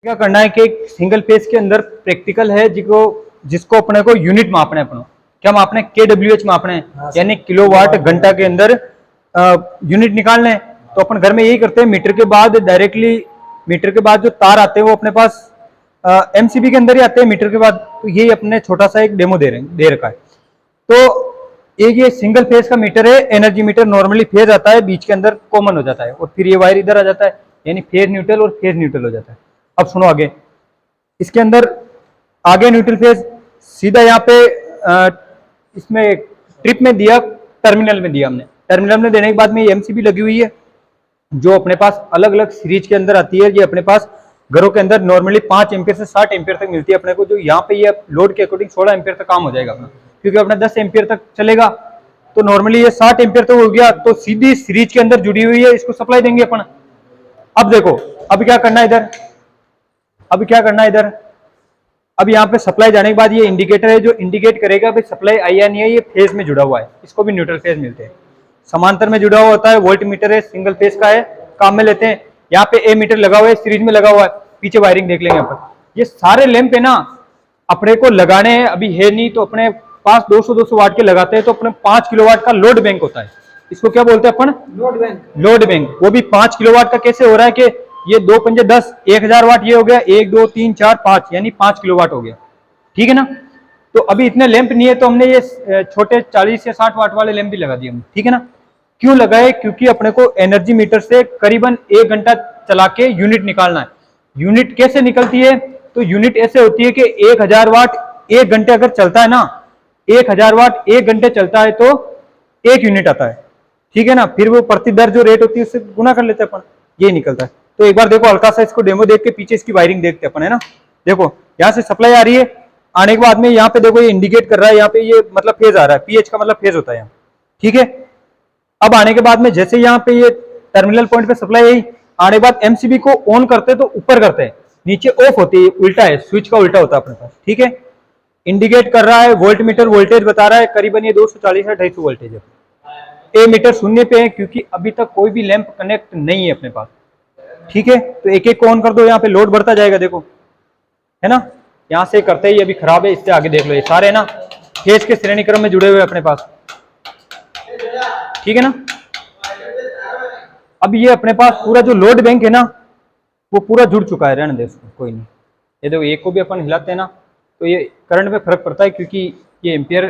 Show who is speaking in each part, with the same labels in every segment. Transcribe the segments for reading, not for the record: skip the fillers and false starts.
Speaker 1: क्या करना है कि एक सिंगल फेज के अंदर प्रैक्टिकल है जिसको अपने को यूनिट मापना है। अपना क्या मापना है? KWH मापना है, यानी किलोवाट घंटा के अंदर यूनिट निकालना है। तो अपन घर में यही करते हैं, मीटर के बाद डायरेक्टली मीटर के बाद जो तार आते हैं वो अपने पास MCB के अंदर ही आते हैं मीटर के बाद। तो यही अपने छोटा सा एक डेमो दे रखा है। तो एक ये सिंगल फेज का मीटर है, एनर्जी मीटर। नॉर्मली फेज आता है, बीच के अंदर कॉमन हो जाता है और फिर ये वायर इधर आ जाता है, यानी फेज न्यूट्रल और फेज न्यूट्रल हो जाता है। अब सुनो आगे, इसके अंदर आगे न्यूट्रल फेज सीधा यहाँ पे इसमें ट्रिप में दिया, टर्मिनल में दिया हमने। टर्मिनल में देने के बाद में ये MCB लगी हुई है जो अपने पास अलग अलग सीरीज के अंदर आती है। ये अपने पास घरों के अंदर नॉर्मली 5 एम्पियर से 60 एम्पियर तक मिलती है अपने को। जो यहाँ पे ये लोड के अकॉर्डिंग 16 एम्पियर तक काम हो जाएगा अपना, क्योंकि अपना 10 एम्पियर तक चलेगा। तो नॉर्मली ये 60 एम्पियर तक हो गया, तो सीधी सीरीज के अंदर जुड़ी हुई है, इसको सप्लाई देंगे अपन। अब देखो, अब क्या करना है इधर, अब यहाँ पे सप्लाई जाने के बाद ये इंडिकेटर है जो इंडिकेट करेगा भाई सप्लाई आई या नहीं है। ये फेज में जुड़ा हुआ है, इसको भी न्यूट्रल फेज मिलते हैं। समांतर में जुड़ा हुआ होता है, वोल्ट मीटर है, सिंगल फेज का है, काम में लेते हैं। यहाँ पे A मीटर लगा हुआ है, सीरीज में लगा हुआ है। पीछे वायरिंग देख लेंगे यहाँ पर। ये सारे लैंप है ना अपने को लगाने हैं, अभी है नहीं तो अपने पास 200 वाट के लगाते हैं। तो अपने 5 किलोवाट का लोड बैंक होता है, इसको क्या बोलते हैं अपन? Load bank. वो भी 5 किलोवाट का कैसे हो रहा है कि ये 2 पंजे 10, 1000 वाट ये हो गया, 1 2 3 4 5, यानी 5 किलोवाट हो गया। ठीक है ना? तो अभी इतने लैंप नहीं है तो हमने ये छोटे 40 या 60 वाट वाले लैंप भी लगा दिए हमने। ठीक है ना? क्यों लगाए? क्योंकि अपने को एनर्जी मीटर से करीबन 1 घंटा चला के यूनिट निकालना है। यूनिट कैसे निकलती है? तो यूनिट ऐसे होती है कि 1000 वाट 1 घंटे अगर चलता है ना, 1000 वाट 1 घंटे चलता है तो 1 यूनिट आता है। ठीक है ना? फिर वो प्रति दर जो रेट होती है उससे गुना कर लेते हैं अपन, ये निकलता है। तो एक बार देखो हल्का सा इसको डेमो देख के पीछे इसकी वायरिंग देखते अपन, है ना? देखो यहाँ से सप्लाई आ रही है, आने के बाद में यहाँ पे देखो ये इंडिकेट कर रहा है, यहाँ पे ये मतलब फेज आ रहा है, PH का मतलब फेज होता है यहाँ। ठीक है? अब आने के बाद में जैसे यहाँ पे ये टर्मिनल पॉइंट पे सप्लाई आई, आने के बाद MCB को ऑन करते हैं तो ऊपर करते हैं, नीचे ऑफ होती है, उल्टा है, स्विच का उल्टा होता है अपने पास। ठीक है? इंडिकेट कर रहा है, वोल्ट मीटर वोल्टेज बता रहा है, करीबन ये 240 या 250 वोल्टेज है। A मीटर शून्य पे है क्योंकि अभी तक कोई भी लैंप कनेक्ट नहीं है अपने पास। ठीक है? तो एक एक को ऑन कर दो, यहाँ पे लोड बढ़ता जाएगा, देखो, है ना? यहाँ से करते ही अभी खराब है, इससे आगे देख लो, ये सारे ना फेज के श्रेणी क्रम में जुड़े हुए अपने पास। ठीक है ना? अब ये अपने पास पूरा जो लोड बैंक है ना वो पूरा जुड़ चुका है, रहने दे उसको, कोई नहीं। ये देखो, एक को भी अपन हिलाते हैं ना तो ये करंट में फर्क पड़ता है, क्योंकि ये एम्पियर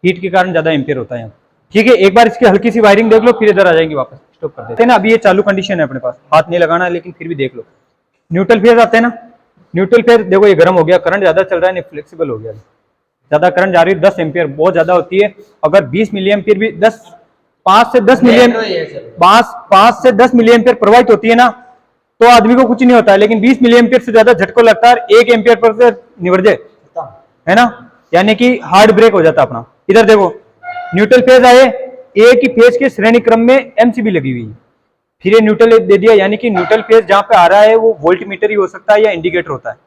Speaker 1: हीट के कारण ज्यादा एम्पियर होता है यहाँ। ठीक है? एक बार इसकी हल्की सी वायरिंग देख लो, फिर इधर आ जाएंगे वापस, स्टॉप कर देते हैं ना। अभी ये चालू कंडीशन है अपने पास, हाथ नहीं लगाना है, लेकिन फिर भी देख लो। न्यूट्रल फेज आते हैं ना, न्यूट्रल फेज देखो ये गर्म हो गया, करंट ज्यादा चल रहा है, नहीं फ्लेक्सिबल हो गया, ज्यादा करंट जा रही है, 10 एम्पियर बहुत ज्यादा होती है। अगर 20 मिली एम्पियर भी 5 से 10 मिली एम्पियर प्रवाहित होती है ना तो आदमी को कुछ नहीं होता है, लेकिन 20 मिली एम्पियर से ज्यादा झटको लगता है, 1 एम्पियर पर से निवर जाए, है ना? यानी कि हार्ड ब्रेक हो जाता अपना। इधर देखो, न्यूट्रल फेज आए, एक ही फेज के श्रेणी क्रम में MCB लगी हुई है, फिर ये न्यूट्रल दे दिया, यानी कि न्यूट्रल फेज जहां पे आ रहा है वो वोल्ट मीटर ही हो सकता है या इंडिकेटर होता है।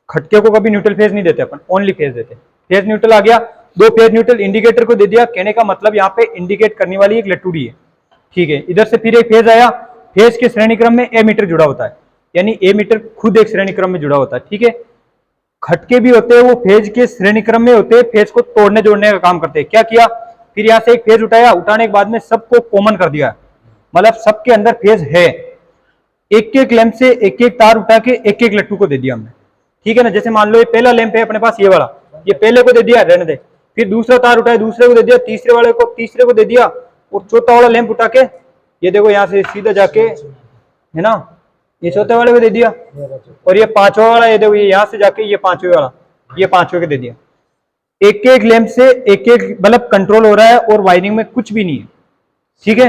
Speaker 1: खटके को कभी न्यूट्रल फेज नहीं देते अपन, ओनली फेज देते। फेज न्यूट्रल आ गया, 2 फेज न्यूट्रल इंडिकेटर को दे दिया, कहने का मतलब यहाँ पे इंडिकेट करने वाली एक लट्टूड़ी है। ठीक है? इधर से फिर एक फेज आया, फेज के श्रेणी क्रम में A मीटर जुड़ा होता है, यानी A मीटर खुद एक श्रेणी क्रम में जुड़ा होता है। ठीक है? खटके भी होते हैं, वो फेज के श्रेणी क्रम में होते हैं, फेज को तोड़ने जोड़ने का काम करते हैं। क्या किया? फिर यहाँ से एक फेज उठाया, उठाने के बाद में सबको कॉमन कर दिया, मतलब सबके अंदर फेज है। एक एक लैंप से एक एक तार उठा के एक एक लट्टू को दे दिया हमने। ठीक है ना? जैसे मान लो ये पहला लैंप है अपने पास, ये वाला, ये पहले को दे दिया, रहने दे। फिर दूसरा तार उठाया, दूसरे को दे दिया, तीसरे वाले को तीसरे को दे दिया, और चौथा वाला लैंप उठा के ये देखो यहाँ से सीधा जाके, है ना, ये चौथे वाले को दे दिया, और ये पांचवा वाला ये देखो, ये यहाँ से जाके ये पांचवे वाला, ये पांचवे को दे दिया। एक एक लैंप से एक एक बल्ब कंट्रोल हो रहा है और वायरिंग में कुछ भी नहीं है। ठीक है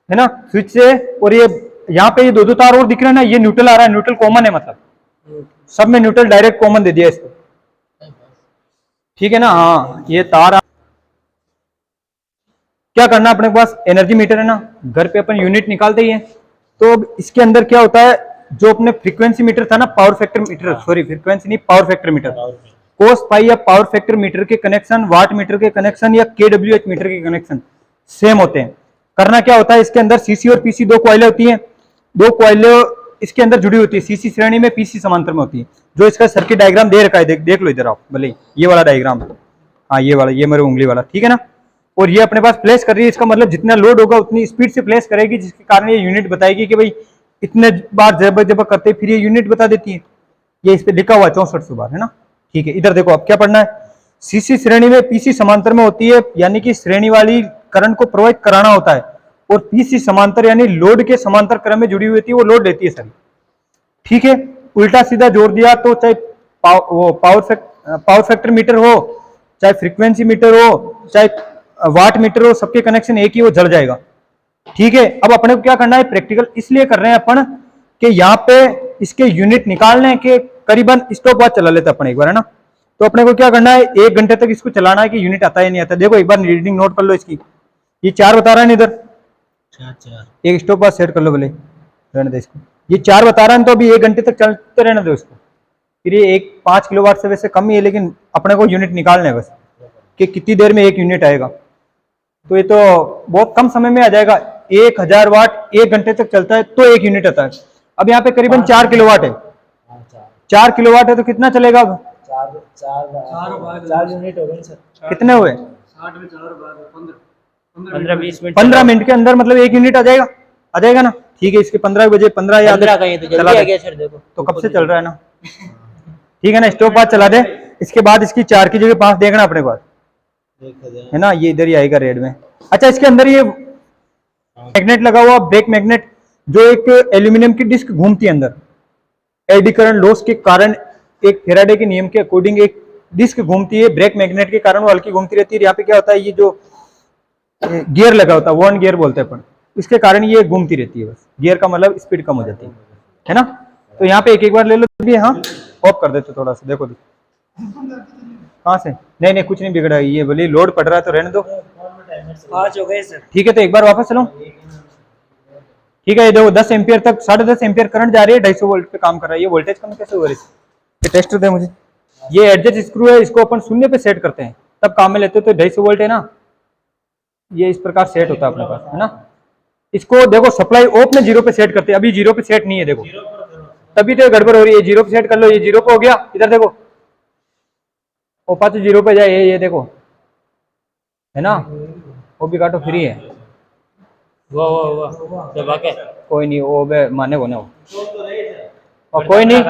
Speaker 1: ना? स्विच से, और ये यहाँ पे ये 2 तार और दिख रहे हैं ना, ये न्यूट्रल आ रहा है, न्यूट्रल कॉमन है, मतलब सब में न्यूट्रल डायरेक्ट कॉमन दे दिया इसको। ठीक है ना? हाँ, ये तार क्या करना अपने पास, एनर्जी मीटर है ना, घर पे अपन यूनिट निकालते ही है। तो अब इसके अंदर क्या होता है, जो अपने फ्रीक्वेंसी मीटर था ना, power factor metre, sorry frequency नहीं, पावर फैक्टर मीटर, कोस पाई या पावर फैक्टर मीटर के कनेक्शन, वाट मीटर के कनेक्शन या KWH मीटर के कनेक्शन सेम होते हैं। करना क्या होता है, इसके अंदर CC और PC 2 कॉइलें होती हैं। 2 कॉइलें इसके अंदर जुड़ी होती है, सीसी श्रेणी में पीसी समांतर में होती है। जो इसका सर्किट डायग्राम दे रखा है, देख लो इधर आप भले, ये वाला डायग्राम, हाँ ये वाला, ये मेरे उंगली वाला, ठीक है ना। और ये अपने पास प्लेस कर रही है, इसका मतलब जितना लोड होगा उतनी स्पीड से प्लेस करेगी, जिसके कारण ये यूनिट बताएगी कि भाई इतने बार जब करते फिर ये यूनिट बता देती है। ये इस पे लिखा हुआ है 6400 बार, है ना, ठीक है। इधर देखो अब क्या पढ़ना है, सीसी श्रेणी में पीसी समांतर में होती है, यानी कि श्रेणी वाली करंट को प्रवाहित कराना होता है, और पीसी समांतर यानी लोड के समांतर क्रम में जुड़ी हुई होती है, वो लोड लेती है सारी, ठीक है। उल्टा सीधा जोड़ दिया तो चाहे पावर फैक्टर मीटर हो, चाहे फ्रीक्वेंसी मीटर हो, चाहे वाट मीटर हो, सबके कनेक्शन एक ही, वो जल जाएगा, ठीक है। अब अपने को क्या करना है, प्रैक्टिकल इसलिए कर रहे हैं अपन कि यहाँ पे इसके यूनिट निकालने के करीबन स्टॉप वॉच चला लेते अपन एक बार, है ना। तो अपने को क्या करना है, 1 घंटे तक इसको चलाना है कि यूनिट आता है नहीं आता। देखो एक बार रीडिंग नोट कर लो इसकी, ये 4 बता रहा है ना इधर, एक स्टॉप वॉच सेट कर लो भले, रहने दो इसको, ये 4 बता रहा है, तो अभी 1 घंटे तक चलते रहने दो इसको। फिर ये 5 किलोवाट से वैसे कम ही है, लेकिन अपने को यूनिट निकालना है बस कि कितनी देर में 1 यूनिट आएगा। तो ये तो बहुत कम समय में आ जाएगा, 1000 वाट 1 घंटे तक चलता है तो 1 यूनिट आता है। अब यहाँ पे करीबन 4 किलोवाट है, 4 किलोवाट है तो कितना चलेगा अब,
Speaker 2: 4 यूनिट हो गए सर।
Speaker 1: कितने हुए,
Speaker 2: 15-20 मिनट,
Speaker 1: 15 मिनट के अंदर मतलब 1 यूनिट आ जाएगा ना, ठीक है। इसके 15 बजे 15 या
Speaker 2: तो चला गया सर, देखो
Speaker 1: तो कब से चल रहा है ना, ठीक है ना। स्टॉप वॉच चला दे, इसके बाद इसकी 4 की जगह 5 देखना अपने पास, है ना, ये इधर ही आएगा रेड में। अच्छा, इसके अंदर ये मैग्नेट लगा हुआ, ब्रेक मैग्नेट, जो एक एल्यूमिनियम की डिस्क घूमती है अंदर, एडी करंट लॉस के कारण एक फेराडे के नियम के अकॉर्डिंग एक डिस्क घूमती है, ब्रेक मैग्नेट के कारण वो हल्की घूमती रहती है। यहाँ पे क्या होता है, ये जो गियर लगा होता है, 1 गियर बोलते हैं अपन, इसके कारण ये घूमती रहती है, बस गियर का मतलब स्पीड कम हो जाती है ना। तो यहाँ पे एक बार ले लो भी, हाँ ऑफ कर देते थोड़ा सा, देखो कहाँ से, नहीं कुछ नहीं बिगड़ा, ये बोले लोड पड़ रहा है तो रहने दो,
Speaker 2: 5 हो गए सर,
Speaker 1: ठीक है। तो एक बार वापस चलो, ठीक है। ये देखो 10 एम्पियर तक, 10.5 एम्पियर करंट जा रही है, 250 वोल्ट पे काम कर रहा है। ये वोल्टेज कम कैसे हो रही है, टेस्ट दे मुझे। ये एडजस्ट स्क्रू है, इसको अपन 0 पे सेट करते हैं तब काम में लेते हैं, तो 250 वोल्ट है ना, ये इस प्रकार सेट होता है अपने पास, है ना। इसको देखो सप्लाई ऑफ में 0 पे सेट करते हैं, अभी 0 पे सेट नहीं है, देखो तभी तो गड़बड़ हो रही है। 0 पे सेट कर लो, ये 0 पे हो गया, इधर देखो ओपा तो 0 पे जाए, ये देखो, है ना, वो भी काटो फ्री है,
Speaker 2: वो दबा के
Speaker 1: कोई नहीं, वो माने वो ना हो, और कोई नहीं।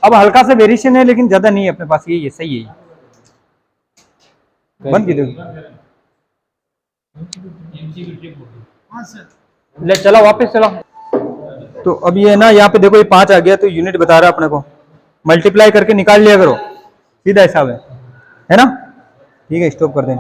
Speaker 1: अब हल्का सा वेरिएशन है, लेकिन ज्यादा नहीं है अपने पास, ये सही है, बंद की दो, ले चला वापस चला। तो अब ये ना, यहाँ पे देखो ये 5 आ गया, तो यूनिट बता रहा है अपने को, मल्टीप्लाई करके निकाल लिया करो, सीधा हिसाब है ना, ठीक है। स्टॉप कर दें।